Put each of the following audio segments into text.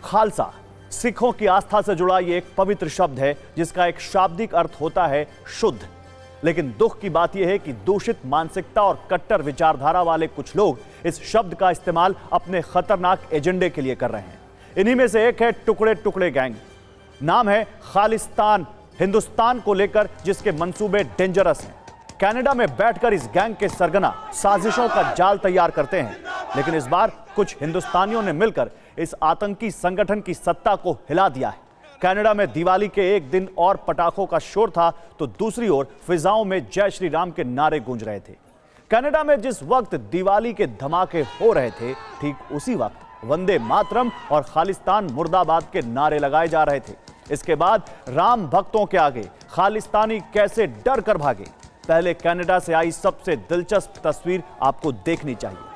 खालसा सिखों की आस्था से जुड़ा ये एक पवित्र शब्द है जिसका एक शाब्दिक अर्थ होता है शुद्ध। लेकिन दुख की बात यह है कि दूषित मानसिकता और कट्टर विचारधारा वाले कुछ लोग इस शब्द का इस्तेमाल अपने खतरनाक एजेंडे के लिए कर रहे हैं। इन्हीं में से एक है टुकड़े टुकड़े गैंग। नाम है खालिस्तान, हिंदुस्तान को लेकर जिसके मंसूबे डेंजरस हैं। कनाडा में बैठकर इस गैंग के सरगना साजिशों का जाल तैयार करते हैं, लेकिन इस बार कुछ हिंदुस्तानियों ने मिलकर इस आतंकी संगठन की सत्ता को हिला दिया है। कनाडा में दिवाली के एक दिन और पटाखों का शोर था तो दूसरी ओर फिजाओं में जय श्री राम के नारे गूंज रहे थे। कनाडा में जिस वक्त दिवाली के धमाके हो रहे थे, ठीक उसी वक्त वंदे मातरम और खालिस्तान मुर्दाबाद के नारे लगाए जा रहे थे। इसके बाद राम भक्तों के आगे खालिस्तानी कैसे डर कर भागे, पहले कनाडा से आई सबसे दिलचस्प तस्वीर आपको देखनी चाहिए।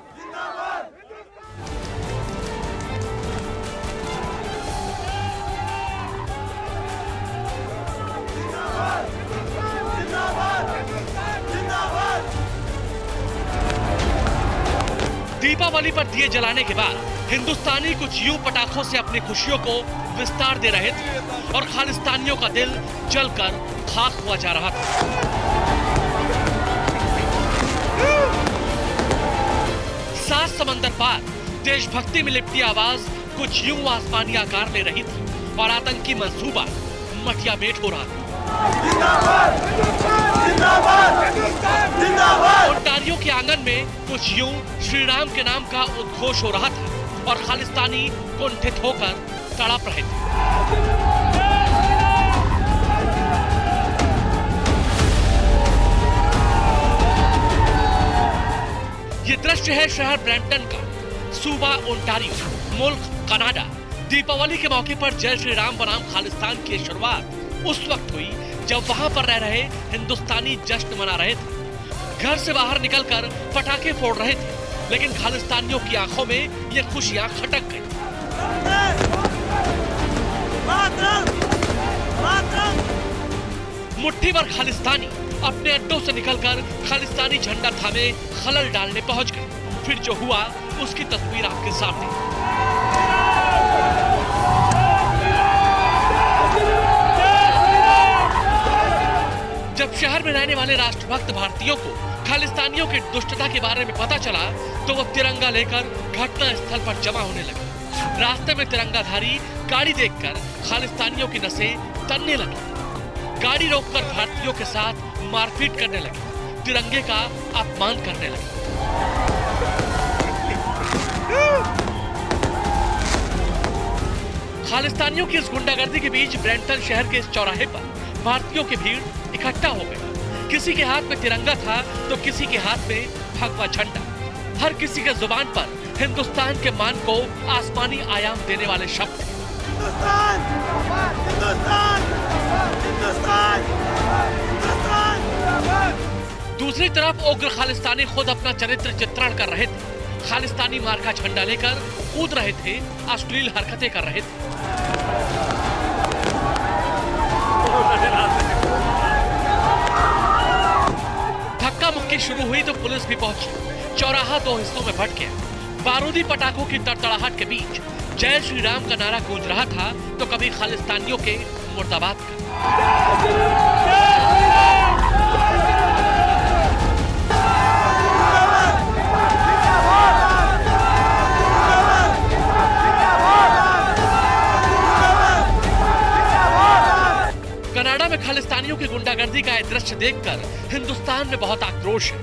दीपावली पर दिए जलाने के बाद हिंदुस्तानी कुछ यूं पटाखों से अपनी खुशियों को विस्तार दे रहे थे और खालिस्तानियों का दिल जलकर खाक हुआ जा रहा था। सात समंदर पार देशभक्ति में लिपटी आवाज कुछ यूं आसमानी आकार ले रही थी और आतंकी मंसूबा मटिया मेट हो रहा था। ओंटारियो के आंगन में कुछ यूं श्री राम के नाम का उद्घोष हो रहा था और खालिस्तानी कुंठित होकर तड़प रहे थे। ये दृश्य है शहर ब्रैम्पटन का, सूबा ओंटारियो, मुल्क कनाडा। दीपावली के मौके पर जय श्री राम बनाम खालिस्तान की शुरुआत उस वक्त हुई जब वहां पर रह रहे हिंदुस्तानी जश्न मना रहे थे, घर से बाहर निकलकर पटाखे फोड़ रहे थे, लेकिन खालिस्तानियों की आंखों में ये खुशियां खटक गई। मुट्ठी भर खालिस्तानी अपने अड्डों से निकलकर खालिस्तानी झंडा थामे खलल डालने पहुंच गए। फिर जो हुआ उसकी तस्वीर आपके सामने। जब शहर में रहने वाले राष्ट्रभक्त भारतीयों को खालिस्तानियों की दुष्टता के बारे में पता चला तो वो तिरंगा लेकर घटना स्थल पर जमा होने लगे। रास्ते में तिरंगाधारी गाड़ी देखकर खालिस्तानियों की नसें तनने लगी। गाड़ी रोककर भारतीयों के साथ मारपीट करने लगे, तिरंगे का अपमान करने लगे। खालिस्तानियों की इस गुंडागर्दी के बीच ब्रैम्पटन शहर के इस चौराहे पर भारतीयों की भीड़ इकट्ठा हो गई। किसी के हाथ में तिरंगा था तो किसी के हाथ में भगवा झंडा। हर किसी के जुबान पर हिंदुस्तान के मान को आसमानी आयाम देने वाले शब्द। हिंदुस्तान, हिंदुस्तान, हिंदुस्तान, हिंदुस्तान। दूसरी तरफ उग्र खालिस्तानी खुद अपना चरित्र चित्रण कर रहे थे। खालिस्तानी मार्का झंडा लेकर कूद रहे थे, अश्लील हरकतें कर रहे थे। धक्का मुक्की शुरू हुई तो पुलिस भी पहुंची। चौराहा दो हिस्सों में बंट गया। बारूदी पटाखों की तड़तड़ाहट के बीच जय श्री राम का नारा गूंज रहा था तो कभी खालिस्तानियों के मुर्दाबाद का। कनाडा में खालिस्तानियों की गुंडागर्दी का यह दृश्य देखकर हिंदुस्तान में बहुत आक्रोश है।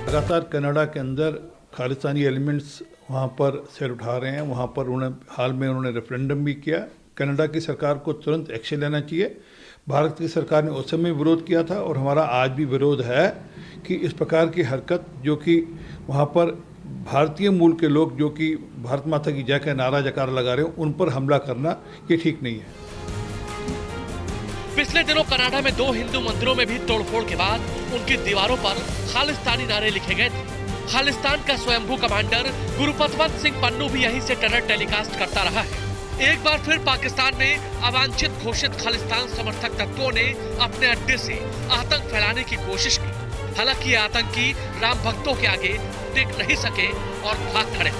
लगातार कनाडा के अंदर खालिस्तानी एलिमेंट्स वहाँ पर सिर उठा रहे हैं। वहाँ पर हाल में उन्होंने रेफरेंडम भी किया। कनाडा की सरकार को तुरंत एक्शन लेना चाहिए। भारत की सरकार ने उस समय विरोध किया था और हमारा आज भी विरोध है कि इस प्रकार की हरकत जो कि वहाँ पर भारतीय मूल के लोग जो कि भारत माता की जय का नारा जयकारा लगा रहे हो उन पर हमला करना ये ठीक नहीं है। पिछले दिनों कनाडा में 2 हिंदू मंदिरों में भी तोड़फोड़ के बाद उनकी दीवारों पर खालिस्तानी नारे लिखे गए थे। खालिस्तान का स्वयंभू कमांडर गुरुपतवंत सिंह पन्नू भी यहीं से टनल टेलीकास्ट करता रहा है। एक बार फिर पाकिस्तान में अवांछित घोषित खालिस्तान समर्थक तत्वों ने अपने अड्डे से आतंक फैलाने की कोशिश की। हालांकि ये आतंकी राम भक्तों के आगे टिक नहीं सके और भाग खड़े।